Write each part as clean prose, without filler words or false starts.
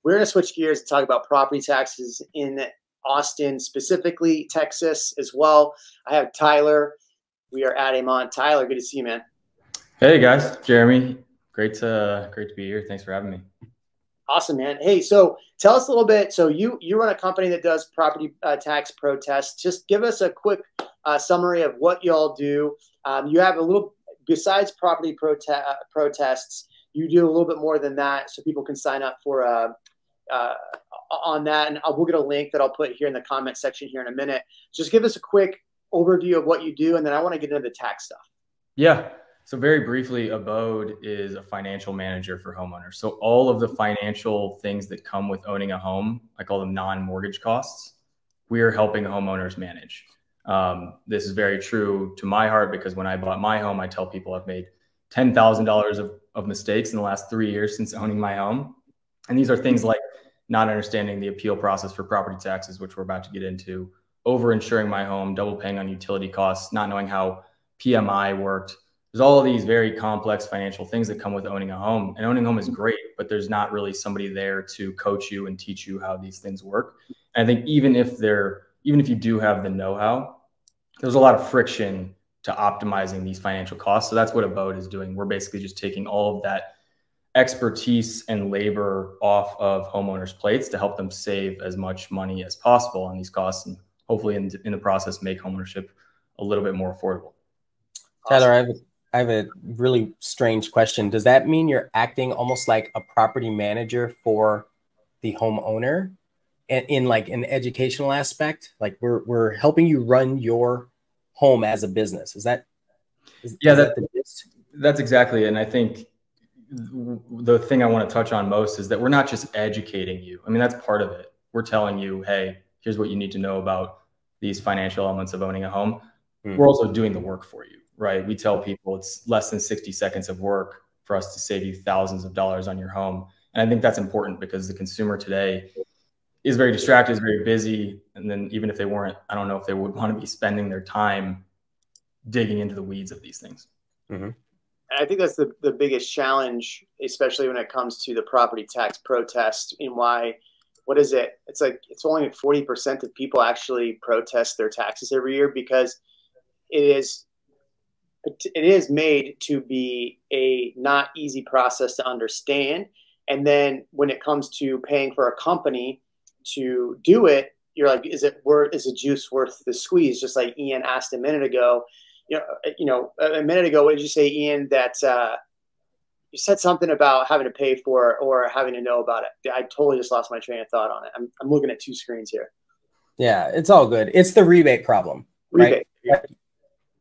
We're going to switch gears and talk about property taxes in Austin, specifically Texas as well. I have Tyler. We are adding him on. Tyler, good to see you, man. Hey guys, Jeremy. Great to be here. Thanks for having me. Awesome, man. Hey, so tell us a little bit. So you run a company that does property tax protests. Just give us a quick summary of what y'all do. You have a little, besides property protests, you do a little bit more than that, so people can sign up for on that. And we'll get a link that I'll put here in the comment section here in a minute. Just give us a quick overview of what you do, and then I want to get into the tax stuff. Yeah. So very briefly, Abode is a financial manager for homeowners. So all of the financial things that come with owning a home, I call them non-mortgage costs, we are helping homeowners manage. This is very true to my heart because when I bought my home, I tell people I've made $10,000 of mistakes in the last 3 years since owning my home. And these are things like not understanding the appeal process for property taxes, which we're about to get into, over-insuring my home, double paying on utility costs, not knowing how PMI worked. There's all of these very complex financial things that come with owning a home, and owning a home is great, but there's not really somebody there to coach you and teach you how these things work. And I think even if you do have the know-how, there's a lot of friction to optimizing these financial costs. So that's what Abode is doing. We're basically just taking all of that expertise and labor off of homeowners' plates to help them save as much money as possible on these costs, and hopefully in the process make homeownership a little bit more affordable. Tyler, I have a really strange question. Does that mean you're acting almost like a property manager for the homeowner in like an educational aspect? Like we're helping you run your home as a business. That's exactly it. And I think the thing I want to touch on most is that we're not just educating you. I mean, that's part of it. We're telling you, hey, here's what you need to know about these financial elements of owning a home. Mm-hmm. We're also doing the work for you, right? We tell people it's less than 60 seconds of work for us to save you thousands of dollars on your home. And I think that's important because the consumer today is very distracted, is very busy. And then even if they weren't, I don't know if they would want to be spending their time digging into the weeds of these things. Mm-hmm. I think that's the biggest challenge, especially when it comes to the property tax protest. And what is it? It's like it's only 40% of people actually protest their taxes every year because it is made to be a not easy process to understand. And then when it comes to paying for a company to do it, you're like, is the juice worth the squeeze? Just like Ian asked a minute ago. A minute ago, what did you say, Ian? That you said something about having to pay for it or having to know about it. I totally just lost my train of thought on it. I'm looking at two screens here. Yeah, it's all good. It's the rebate problem, right? Yeah.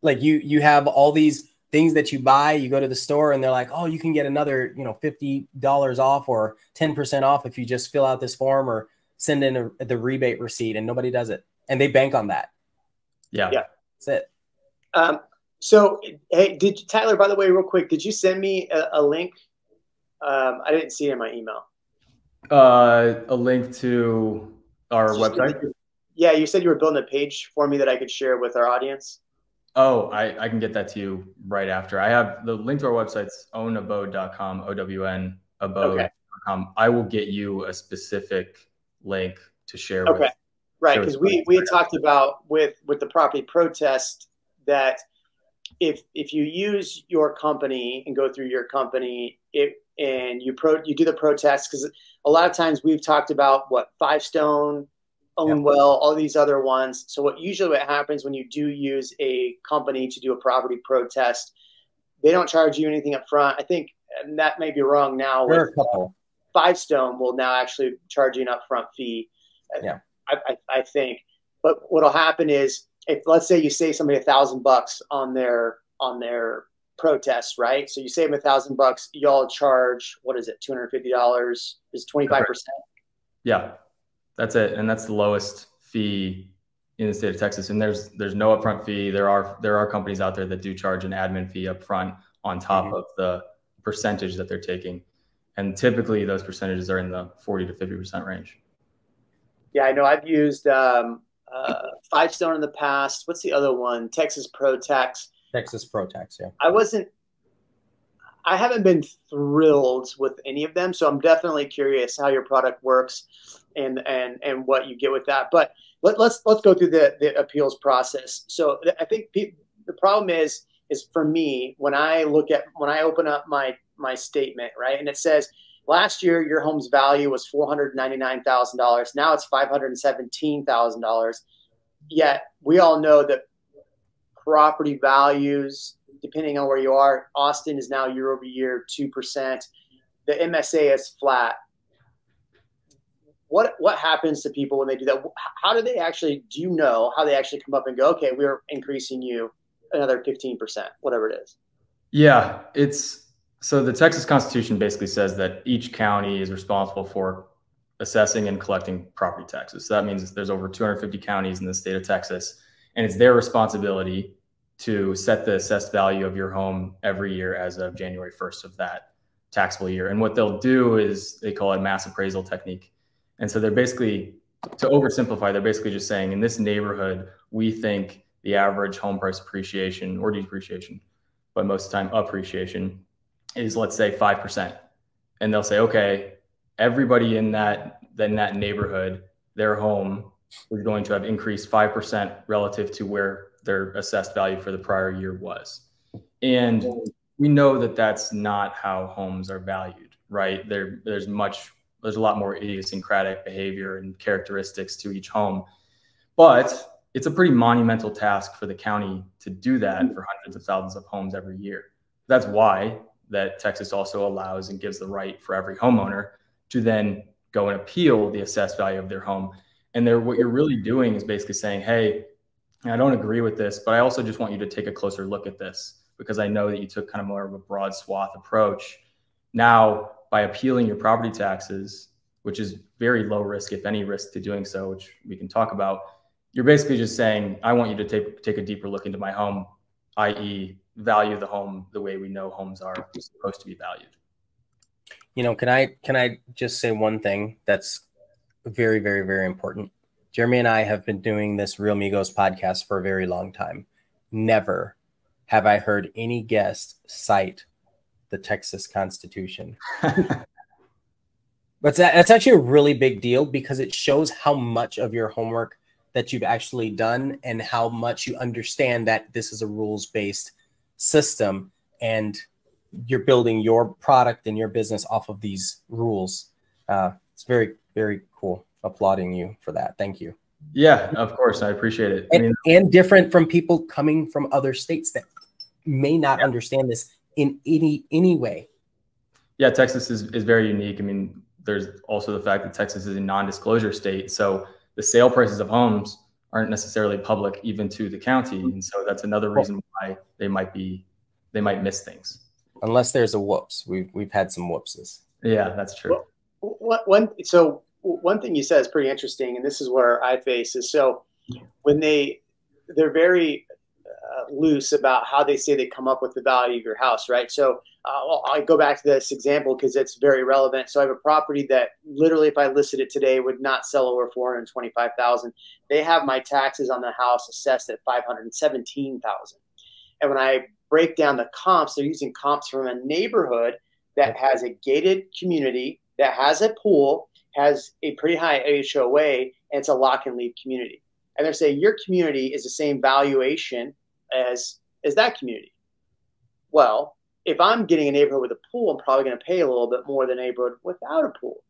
Like you have all these things that you buy. You go to the store and they're like, oh, you can get another $50 off or 10% off if you just fill out this form or send in the rebate receipt, and nobody does it, and they bank on that. Yeah, that's it. So, hey, Tyler, by the way, real quick, did you send me a link? I didn't see it in my email. A link to our website? Yeah, you said you were building a page for me that I could share with our audience. Oh, I can get that to you right after. I have the link to our website's ownabode.com, O-W-N, abode.com. Okay. I will get you a specific link to share with. Okay, right, because we had talked about with the property protest that if you use your company and go through your company, and you do the protest, because a lot of times we've talked about Five Stone, Ownwell, all these other ones. So what happens when you do use a company to do a property protest, they don't charge you anything up front. I think, and that may be wrong now. There are a couple. Five Stone will now actually charge you an upfront fee. Yeah, I think. But what'll happen is, if let's say you save somebody $1,000 on their protest, right? So you save them $1,000, y'all charge, what is it, $250? Is 25%? Yeah, that's it, and that's the lowest fee in the state of Texas. And there's no upfront fee. There are companies out there that do charge an admin fee up front on top of the percentage that they're taking, and typically those percentages are in the 40 to 50% range. Yeah, I know. I've used Five Stone in the past. What's the other one? Texas Protx. Texas Protx, yeah. I wasn't I haven't been thrilled with any of them, so I'm definitely curious how your product works and what you get with that. But let's go through the appeals process. So I think the problem is for me when I open up my statement, right, and it says last year your home's value was $499,000. Now it's $517,000. Yet we all know that property values, depending on where you are, Austin is now year over year 2%. The MSA is flat. What happens to people when they do that? How do they actually? Do you know how they actually come up and go? Okay, we're increasing you another 15%, whatever it is. Yeah, so the Texas Constitution basically says that each county is responsible for assessing and collecting property taxes. So that means there's over 250 counties in the state of Texas, and it's their responsibility to set the assessed value of your home every year as of January 1st of that taxable year. And what they'll do is they call it a mass appraisal technique. And so they're basically, to oversimplify, they're basically just saying in this neighborhood, we think the average home price appreciation or depreciation, but most of the time appreciation is, let's say, 5%. And they'll say, okay, everybody in that neighborhood, their home is going to have increased 5% relative to where their assessed value for the prior year was. And we know that that's not how homes are valued, right? There's a lot more idiosyncratic behavior and characteristics to each home, but it's a pretty monumental task for the county to do that for hundreds of thousands of homes every year. That's why that Texas also allows and gives the right for every homeowner to then go and appeal the assessed value of their home. And what you're really doing is basically saying, hey, I don't agree with this, but I also just want you to take a closer look at this because I know that you took kind of more of a broad swath approach. Now, by appealing your property taxes, which is very low risk, if any risk to doing so, which we can talk about, you're basically just saying, I want you to take a deeper look into my home, i.e. value the home the way we know homes are supposed to be valued. You know, can I just say one thing that's very, very, very important? Jeremy and I have been doing this Real Migos podcast for a very long time. Never have I heard any guest cite the Texas Constitution. But that's actually a really big deal because it shows how much of your homework that you've actually done and how much you understand that this is a rules-based system and you're building your product and your business off of these rules. It's very, very cool. Applauding you for that. Thank you. Yeah, of course. I appreciate it. And different from people coming from other states that may not understand this in any way. Yeah, Texas is very unique. I mean, there's also the fact that Texas is a non-disclosure state. So the sale prices of homes aren't necessarily public even to the county. And so that's another reason why they might miss things. Unless there's a whoops. We've had some whoopses. Yeah, that's true. So one thing you said is pretty interesting, and this is where I face is, so when they're very loose about how they say they come up with the value of your house, right? So I go back to this example because it's very relevant. So I have a property that literally, if I listed it today, would not sell over $425,000. They have my taxes on the house assessed at $517,000. And when I break down the comps, they're using comps from a neighborhood that has a gated community, that has a pool, has a pretty high HOA, and it's a lock and leave community. And they're saying your community is the same valuation as that community. Well, if I'm getting a neighborhood with a pool, I'm probably going to pay a little bit more than a neighborhood without a pool.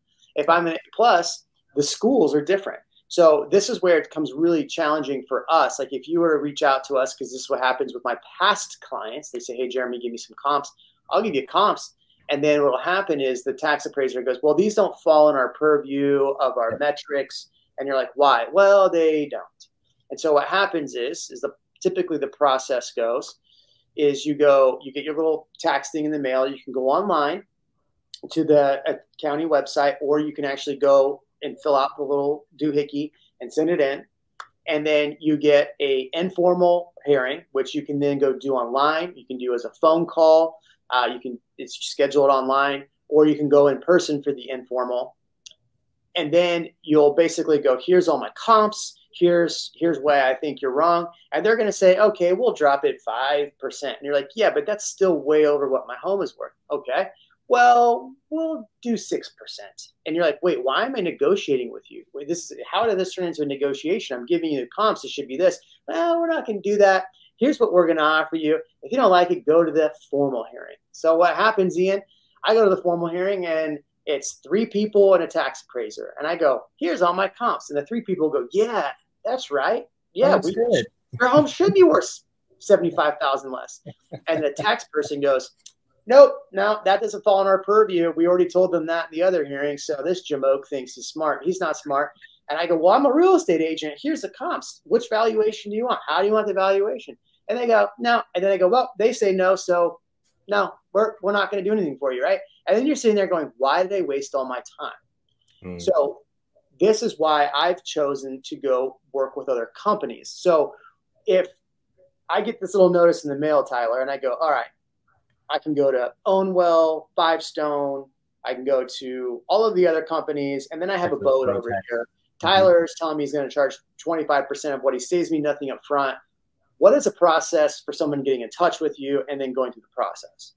Plus, the schools are different. So this is where it becomes really challenging for us. Like if you were to reach out to us, because this is what happens with my past clients, they say, hey, Jeremy, give me some comps. I'll give you comps. And then what will happen is the tax appraiser goes, well, these don't fall in our purview of our metrics. And you're like, why? Well, they don't. And so what happens is typically the process goes is you get your little tax thing in the mail. You can go online to the county website, or you can actually go and fill out the little doohickey and send it in. And then you get a informal hearing, which you can then go do online. You can do as a phone call. You can schedule it online, or you can go in person for the informal. And then you'll basically go, here's all my comps. here's why I think you're wrong. And they're going to say, okay, we'll drop it 5%. And you're like, yeah, but that's still way over what my home is worth. Okay, well, we'll do 6%. And you're like, wait, why am I negotiating with you? Wait, how did this turn into a negotiation? I'm giving you the comps. It should be this. Well, we're not going to do that. Here's what we're going to offer you. If you don't like it, go to the formal hearing. So what happens, Ian? I go to the formal hearing and it's 3 people and a tax appraiser. And I go, here's all my comps. And the 3 people go, yeah, that's right. Yeah, your home should be worth $75,000 less. And the tax person goes, nope, no, that doesn't fall in our purview. We already told them that in the other hearing. So this Jamoke thinks he's smart. He's not smart. And I go, well, I'm a real estate agent. Here's the comps. Which valuation do you want? How do you want the valuation? And they go, no. And then I go, well, they say no. So no, we're not going to do anything for you, right? And then you're sitting there going, why did I waste all my time? So this is why I've chosen to go work with other companies. So if I get this little notice in the mail, Tyler, and I go, all right, I can go to Ownwell, 5 Stone. I can go to all of the other companies. And then I have Abode over here. Tyler is telling me he's going to charge 25% of what he saves me, nothing up front. What is a process for someone getting in touch with you and then going through the process?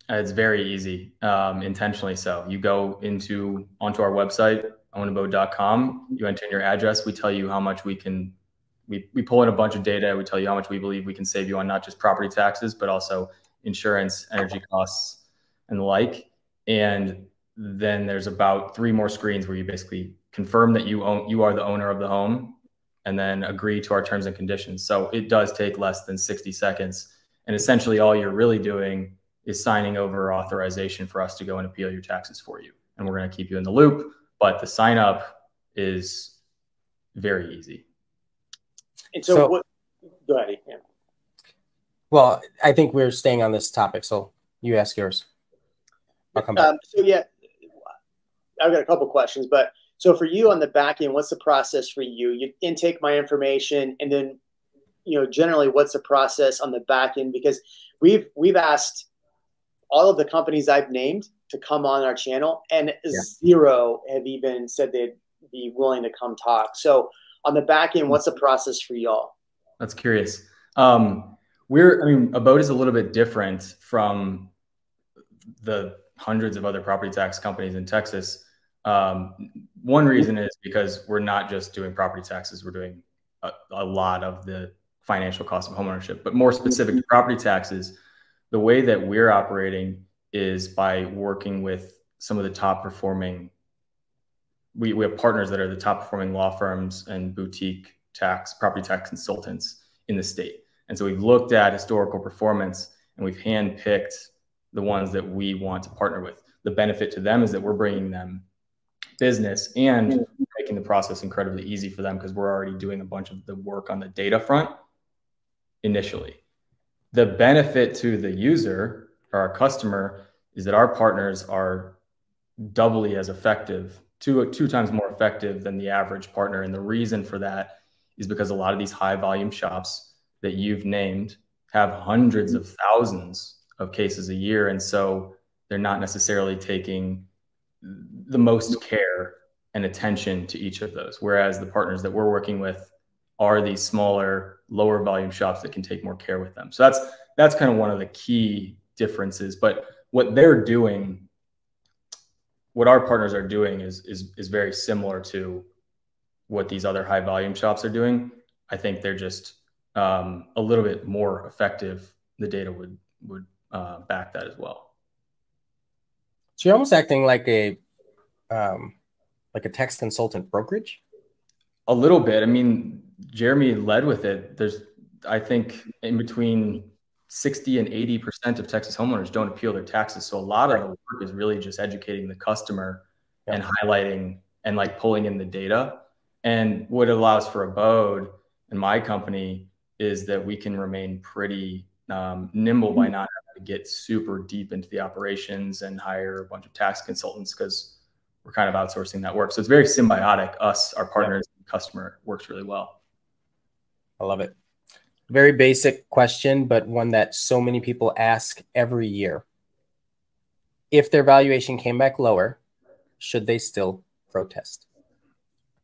It's very easy, intentionally so. You go onto our website, ownabode.com. You enter in your address. We tell you how much we pull in a bunch of data. We tell you how much we believe we can save you on not just property taxes, but also insurance, energy costs, and the like. And then there's about 3 more screens where you basically confirm that you are the owner of the home and then agree to our terms and conditions. So it does take less than 60 seconds. And essentially all you're really doing is signing over authorization for us to go and appeal your taxes for you. And we're going to keep you in the loop, but the sign up is very easy. And so go ahead. Yeah. Well, I think we're staying on this topic, so you ask yours. I'll come back. So yeah, I've got a couple questions, but so for you on the back end, what's the process for you? You intake my information, and then, generally what's the process on the back end? Because we've asked all of the companies I've named to come on our channel, and 0 have even said they'd be willing to come talk. So on the back end, what's the process for y'all? That's curious. Abode is a little bit different from the hundreds of other property tax companies in Texas. One reason is because we're not just doing property taxes. We're doing a lot of the financial cost of homeownership, but more specific to property taxes, the way that we're operating is by working with some of the top performing, we have partners that are the top performing law firms and boutique property tax consultants in the state. And so we've looked at historical performance and we've handpicked the ones that we want to partner with. The benefit to them is that we're bringing them business and making the process incredibly easy for them because we're already doing a bunch of the work on the data front initially. The benefit to the user or our customer is that our partners are doubly as effective, two times more effective than the average partner. And the reason for that is because a lot of these high volume shops that you've named have hundreds of thousands of cases a year. And so they're not necessarily taking the most care and attention to each of those. Whereas the partners that we're working with are these smaller, lower volume shops that can take more care with them. So that's kind of one of the key differences. But what they're doing, what our partners are doing is very similar to what these other high volume shops are doing. I think they're just a little bit more effective. The data would back that as well. So you're almost acting like a tax consultant brokerage? A little bit. I mean, Jeremy led with it. I think in between 60 and 80% of Texas homeowners don't appeal their taxes. So a lot of the work is really just educating the customer and highlighting and like pulling in the data. And what it allows for Abode and my company is that we can remain pretty nimble by not having to get super deep into the operations and hire a bunch of tax consultants because we're kind of outsourcing that work. So it's very symbiotic. Our partners, and customer works really well. I love it. Very basic question, but one that so many people ask every year. If their valuation came back lower, should they still protest?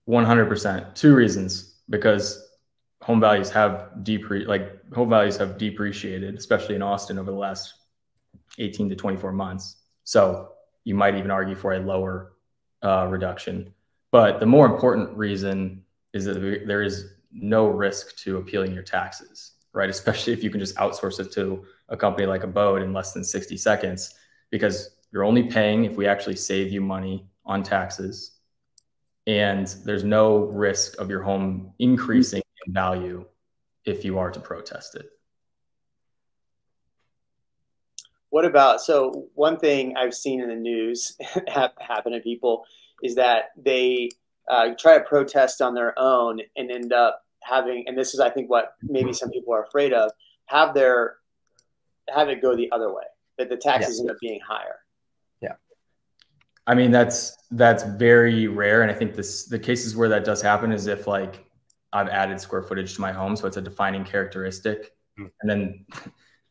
100%. 2 reasons. because home values have depreciated, especially in Austin over the last 18 to 24 months. So you might even argue for a lower reduction. But the more important reason is that there is no risk to appealing your taxes, right? Especially if you can just outsource it to a company like Abode in less than 60 seconds, because you're only paying if we actually save you money on taxes. And there's no risk of your home increasing in value if you are to protest it. What about, so one thing I've seen in the news happen to people is that they try to protest on their own and end up having, and this is, I think, what maybe some people are afraid of, have it go the other way, that the taxes end up being higher. Yeah. I mean, that's very rare. And I think the cases where that does happen is if like I've added square footage to my home, so it's a defining characteristic. And then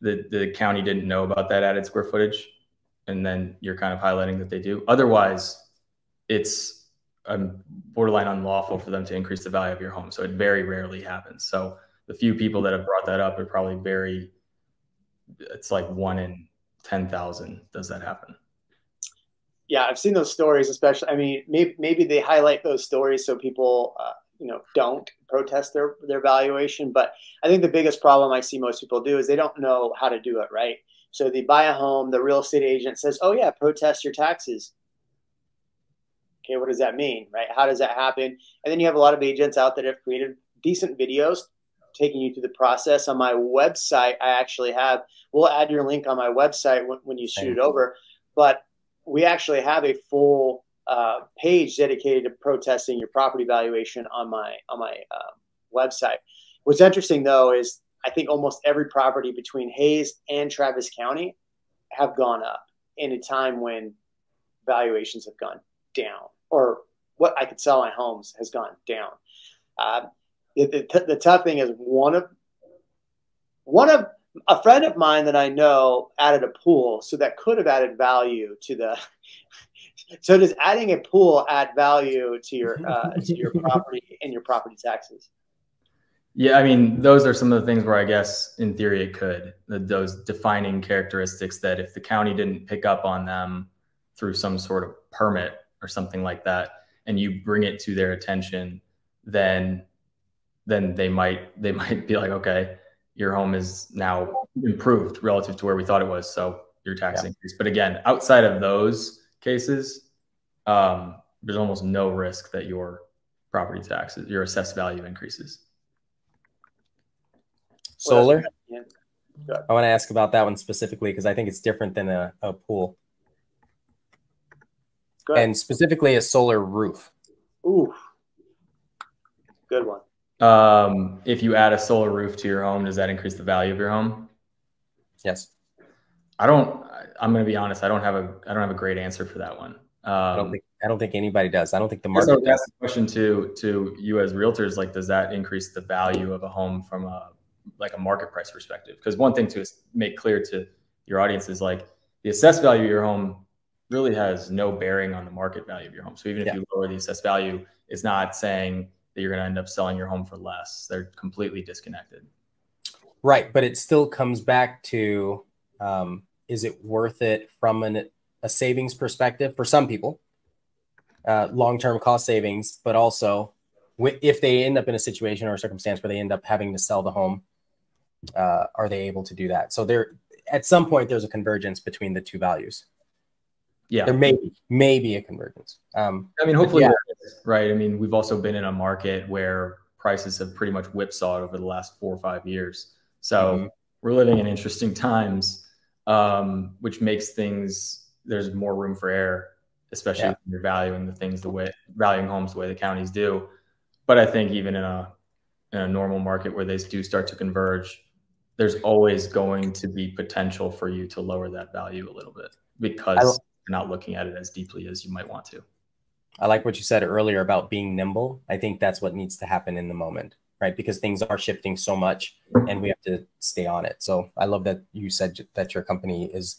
the county didn't know about that added square footage, and then you're kind of highlighting that they do. Otherwise, it's borderline unlawful for them to increase the value of your home. So it very rarely happens. So the few people that have brought that up are probably it's like 1 in 10,000 does that happen. Yeah, I've seen those stories, especially. I mean, maybe they highlight those stories so people don't protest their valuation. But I think the biggest problem I see most people do is they don't know how to do it right. So they buy a home, the real estate agent says, oh yeah, protest your taxes. Okay, what does that mean, right? How does that happen? And then you have a lot of agents out that have created decent videos taking you through the process. On my website, I actually have, we'll add your link on my website when you shoot it over, but we actually have a full page dedicated to protesting your property valuation on my website. What's interesting though is I think almost every property between Hayes and Travis County have gone up in a time when valuations have gone down, or what I could sell my homes has gone down. The tough thing is one of a friend of mine that I know added a pool, so that could have added value to the. So does adding a pool add value to your property and your property taxes? Yeah, I mean, those are some of the things where I guess in theory it could. Those defining characteristics that if the county didn't pick up on them through some sort of permit or something like that, and you bring it to their attention, then they might be like, okay, your home is now improved relative to where we thought it was, so your tax increase. But again, outside of those cases, there's almost no risk that your property taxes, your assessed value increases. Solar? I want to ask about that one specifically because I think it's different than a pool. And specifically a solar roof. Ooh, good one. If you add a solar roof to your home, does that increase the value of your home? Yes. I'm going to be honest. I don't have a great answer for that one. I don't think anybody does. I don't think the market does. The question to you as realtors, like, does that increase the value of a home from a market price perspective? Because one thing to make clear to your audience is like the assessed value of your home really has no bearing on the market value of your home. So even if you lower the assessed value, it's not saying that you're going to end up selling your home for less. They're completely disconnected. Right. But it still comes back to, is it worth it from a savings perspective for some people, long-term cost savings, but also if they end up in a situation or a circumstance where they end up having to sell the home, are they able to do that? So at some point, there's a convergence between the two values. Yeah, there may be a convergence. I mean, hopefully, right? I mean, we've also been in a market where prices have pretty much whipsawed over the last 4 or 5 years. So we're living in interesting times, which makes there's more room for error, especially when you're valuing valuing homes the way the counties do. But I think even in a normal market where they do start to converge, there's always going to be potential for you to lower that value a little bit because you're not looking at it as deeply as you might want to. I like what you said earlier about being nimble. I think that's what needs to happen in the moment, right? Because things are shifting so much and we have to stay on it. So I love that you said that your company is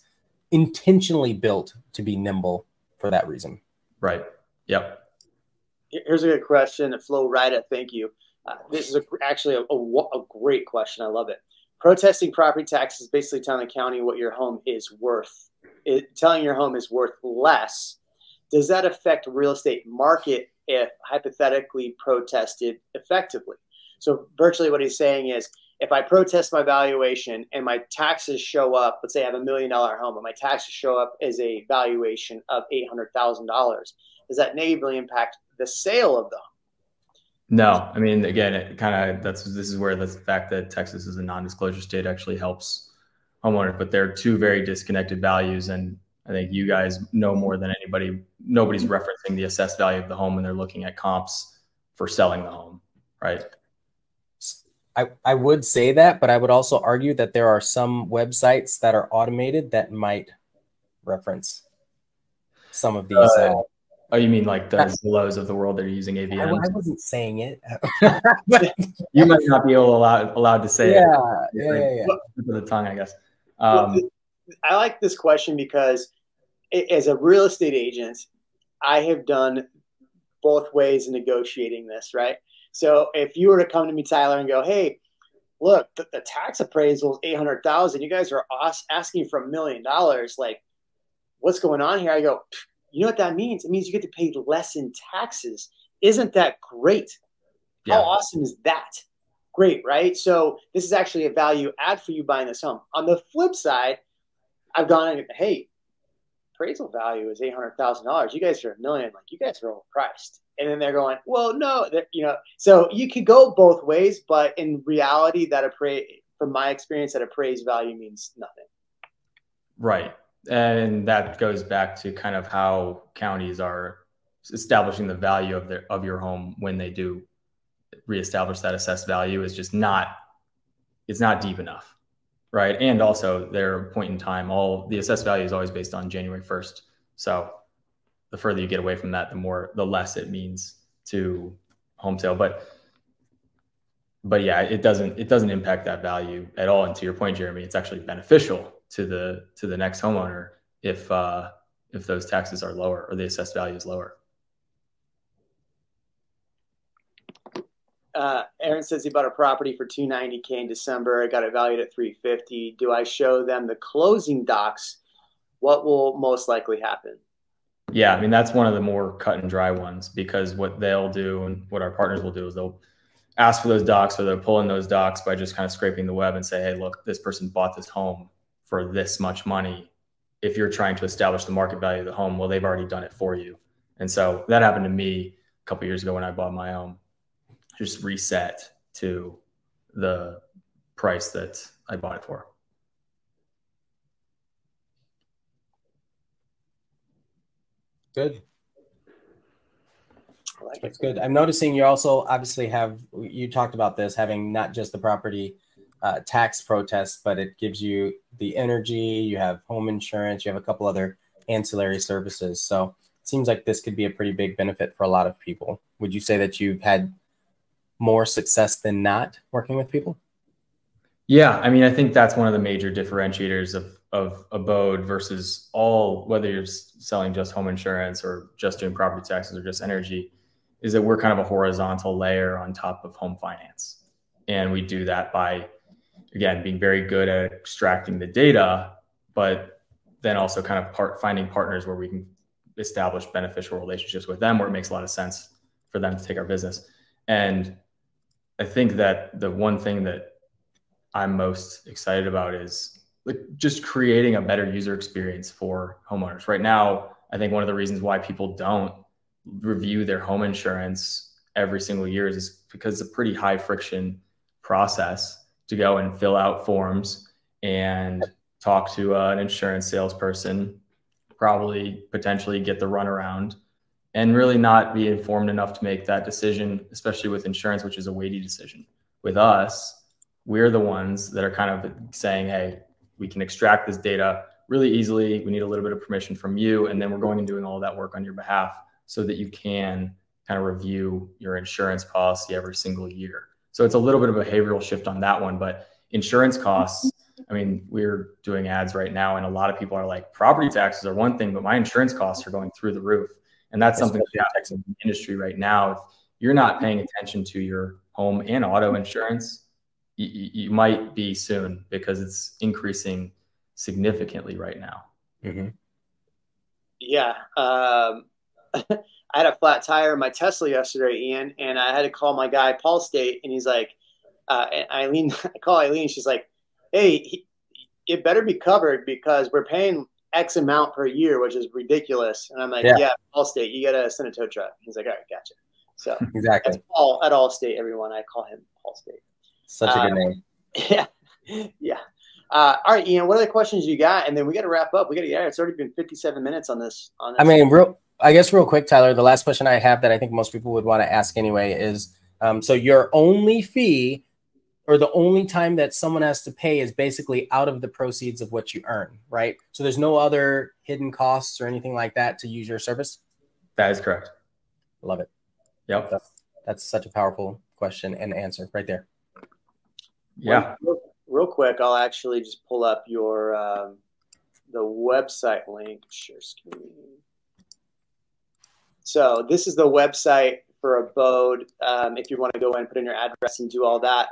intentionally built to be nimble for that reason. Right. Yep. Here's a good question. Flo Rida, thank you. This is actually a great question. I love it. Protesting property taxes is basically telling the county what your home is worth. Telling your home is worth less. Does that affect real estate market if hypothetically protested effectively? So virtually what he's saying is, if I protest my valuation and my taxes show up, let's say I have $1 million home and my taxes show up as a valuation of $800,000, does that negatively impact the sale of the home? No, I mean, again, it kind of, this is where the fact that Texas is a non-disclosure state actually helps homeowners, but they're two very disconnected values. And I think you guys know more than anybody, nobody's referencing the assessed value of the home when they're looking at comps for selling the home, right? I would say that, but I would also argue that there are some websites that are automated that might reference some of these. Oh, you mean like the Zillows of the world that are using AVMs? I wasn't saying it. You might not be allowed to say it. Yeah. To the tongue, I guess. I like this question because as a real estate agent, I have done both ways in negotiating this, right? So if you were to come to me, Tyler, and go, hey, look, the tax appraisal is $800,000. You guys are asking for $1 million. Like, what's going on here? I go, you know what that means? It means you get to pay less in taxes. Isn't that great? Yeah. How awesome is that? Great, right? So this is actually a value add for you buying this home. On the flip side, I've gone and, hey, appraisal value is $800,000. You guys are $1 million. Like, you guys are overpriced. And then they're going, well, no, so you could go both ways, but in reality, from my experience, that appraised value means nothing. Right. And that goes back to kind of how counties are establishing the value of your home when they do reestablish that assessed value is just it's not deep enough. Right. And also their point in time, the assessed value is always based on January 1st. So the further you get away from that, the less it means to home sale. But yeah, it doesn't impact that value at all. And to your point, Jeremy, it's actually beneficial to the next homeowner if those taxes are lower or the assessed value is lower. Aaron says he bought a property for $290K in December. I got it valued at $350. Do I show them the closing docs? What will most likely happen? Yeah, I mean, that's one of the more cut and dry ones, because what they'll do and what our partners will do is they'll ask for those docs, or they'll pull in those docs by just kind of scraping the web and say, hey, look, this person bought this home for this much money. If you're trying to establish the market value of the home, well, they've already done it for you. And so that happened to me a couple of years ago when I bought my home. Just reset to the price that I bought it for. Good. That's good. I'm noticing you also obviously you talked about this, having not just the property tax protest, but it gives you the energy, you have home insurance, you have a couple other ancillary services. So it seems like this could be a pretty big benefit for a lot of people. Would you say that you've had more success than not working with people? Yeah, I mean, I think that's one of the major differentiators of Abode versus whether you're selling just home insurance or just doing property taxes or just energy, is that we're kind of a horizontal layer on top of home finance. And we do that by, again, being very good at extracting the data, but then also kind of finding partners where we can establish beneficial relationships with them, where it makes a lot of sense for them to take our business. And I think that the one thing that I'm most excited about is just creating a better user experience for homeowners. Right now, I think one of the reasons why people don't review their home insurance every single year is because it's a pretty high friction process to go and fill out forms and talk to an insurance salesperson, probably potentially get the runaround, and really not be informed enough to make that decision, especially with insurance, which is a weighty decision. With us, we're the ones that are kind of saying, hey, we can extract this data really easily. We need a little bit of permission from you. And then we're going and doing all of that work on your behalf so that you can kind of review your insurance policy every single year. So it's a little bit of a behavioral shift on that one. But insurance costs, I mean, we're doing ads right now, and a lot of people are like, property taxes are one thing, but my insurance costs are going through the roof. And that's something that's in the industry right now. you're not paying attention to your home and auto insurance, you might be soon, because it's increasing significantly right now. Mm-hmm. Yeah. I had a flat tire in my Tesla yesterday, Ian, and I had to call my guy, Paul State, and he's like, Eileen, I call Eileen, she's like, hey, it better be covered because we're paying X amount per year, which is ridiculous. And I'm like, yeah, Paul State, you got to send a tow truck. He's like, all right, gotcha. So exactly. That's Paul at Allstate, everyone. I call him Paul State. Such a good name. Yeah. Yeah. All right, Ian, what other questions you got? And then we got to wrap up. We got to get, it's already been 57 minutes on this. I mean, I guess real quick, Tyler, the last question I have that I think most people would want to ask anyway is, so your only fee or the only time that someone has to pay is basically out of the proceeds of what you earn, right? So there's no other hidden costs or anything like that to use your service? That is correct. Love it. Yep. That's such a powerful question and answer right there. Yeah. Real quick, I'll actually just pull up your the website link. Share screen. So this is the website for Abode. If you want to go in, put in your address and do all that.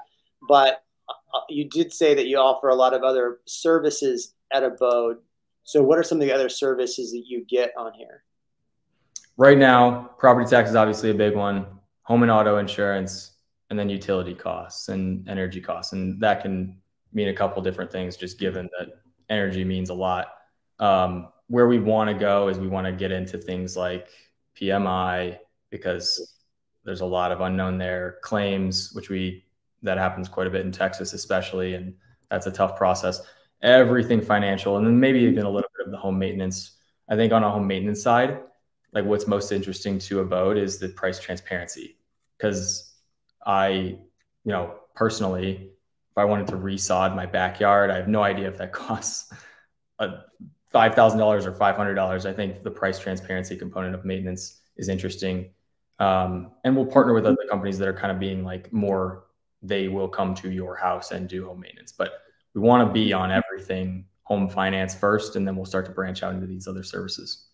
But you did say that you offer a lot of other services at Abode. So what are some of the other services that you get on here? Right now, property tax is obviously a big one, home and auto insurance, and then utility costs and energy costs. And that can mean a couple different things, just given that energy means a lot. Where we want to go is we want to get into things like PMI, because there's a lot of unknown there, claims, that happens quite a bit in Texas, especially. And that's a tough process. Everything financial, and then maybe even a little bit of the home maintenance. I think on a home maintenance side, like what's most interesting to Abode is the price transparency. Because personally, if I wanted to resod my backyard, I have no idea if that costs $5,000 or $500. I think the price transparency component of maintenance is interesting. And we'll partner with other companies that are kind of being like more, they will come to your house and do home maintenance. But we want to be on everything home finance first, and then we'll start to branch out into these other services.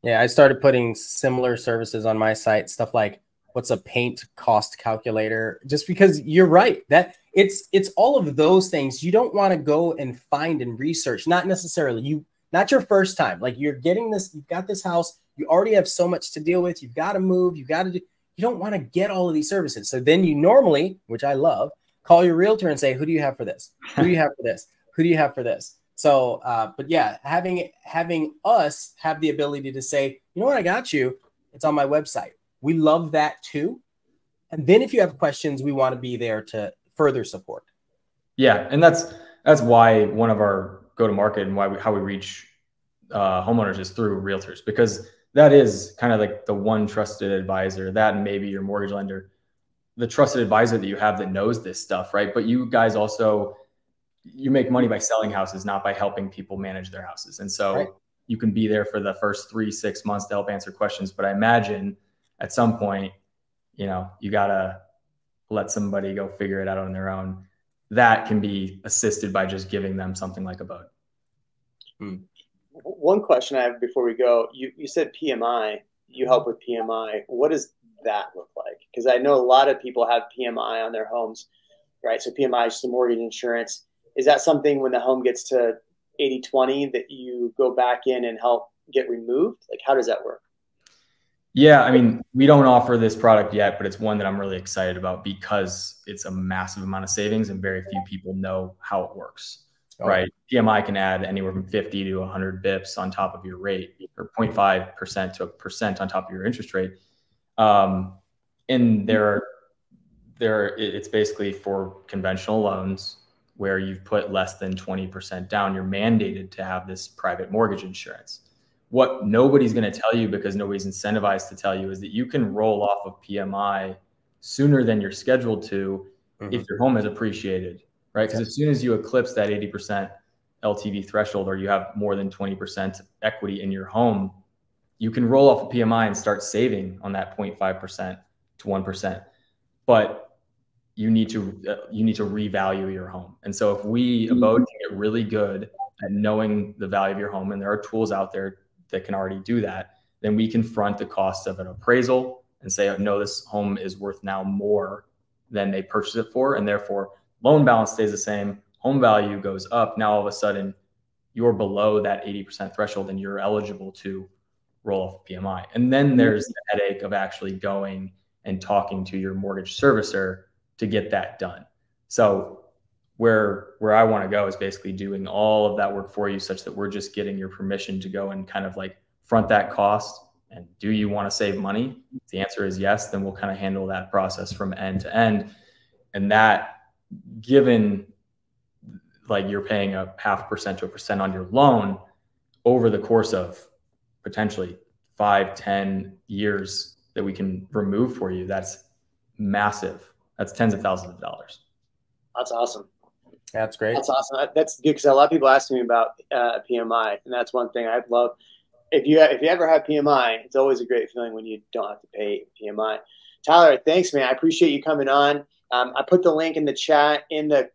Yeah, I started putting similar services on my site, stuff like what's a paint cost calculator, just because you're right that it's all of those things. You don't want to go and find and research, not necessarily not your first time. Like you're getting this, you've got this house, you already have so much to deal with. You've got to move, you don't want to get all of these services. So then you normally, which I love, call your realtor and say, who do you have for this? Who do you have for this? Who do you have for this? So, but yeah, having us have the ability to say, you know what, I got you. It's on my website. We love that too. And then if you have questions, we want to be there to further support. Yeah. And that's why one of our go-to-market and how we reach homeowners is through realtors, because that is kind of like the one trusted advisor, that and maybe your mortgage lender, the trusted advisor that you have that knows this stuff, right? But you guys also, you make money by selling houses, not by helping people manage their houses. And so you can be there for the first 3-6 months to help answer questions. But I imagine at some point, you got to let somebody go figure it out on their own. That can be assisted by just giving them something like Abode. One question I have before we go, you said PMI, you help with PMI. What does that look like? Because I know a lot of people have PMI on their homes, right? So PMI is just the mortgage insurance. Is that something when the home gets to 80-20 that you go back in and help get removed? Like, how does that work? Yeah, I mean, we don't offer this product yet, but it's one that I'm really excited about because it's a massive amount of savings and very few people know how it works, right? PMI can add anywhere from 50 to 100 bips on top of your rate, or 0.5% to 1% on top of your interest rate. And it's basically for conventional loans where you've put less than 20% down. You're mandated to have this private mortgage insurance. What nobody's going to tell you, because nobody's incentivized to tell you, is that you can roll off of PMI sooner than you're scheduled to if your home has appreciated, right? Because as soon as you eclipse that 80% LTV threshold, or you have more than 20% equity in your home, you can roll off of PMI and start saving on that 0.5% to 1%. But you need to revalue your home. And so if Abode can get really good at knowing the value of your home, and there are tools out there that can already do that, then we can front the cost of an appraisal and say, oh, no, this home is worth now more than they purchased it for. And therefore loan balance stays the same. Home value goes up. Now, all of a sudden you're below that 80% threshold and you're eligible to roll off a PMI. And then there's the headache of actually going and talking to your mortgage servicer to get that done. So where I want to go is basically doing all of that work for you, such that we're just getting your permission to go and kind of like front that cost. And do you want to save money? If the answer is yes, then we'll kind of handle that process from end to end. And that, given like you're paying a 0.5% to 1% on your loan over the course of potentially 5-10 years that we can remove for you, that's massive. That's tens of thousands of dollars. That's awesome. That's great. That's awesome. That's good, because a lot of people ask me about PMI, and that's one thing I'd love. If you ever have PMI, it's always a great feeling when you don't have to pay PMI. Tyler, thanks, man. I appreciate you coming on. I put the link in the chat, in the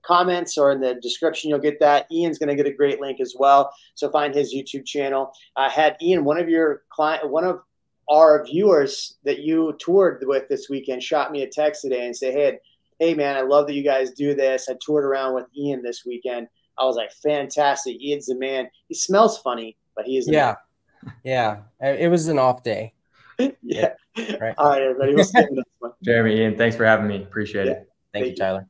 comments, or in the description. You'll get that. Ian's going to get a great link as well. So find his YouTube channel. I had Ian, one of our viewers that you toured with this weekend, shot me a text today and said, hey man, I love that you guys do this. I toured around with Ian this weekend. I was like, fantastic. Ian's the man. He smells funny, but he is the man. Yeah. It was an off day. Yeah. Right. All right, everybody. We'll see you in the next one. Jeremy, Ian, thanks for having me. Appreciate it. Thank you, Tyler.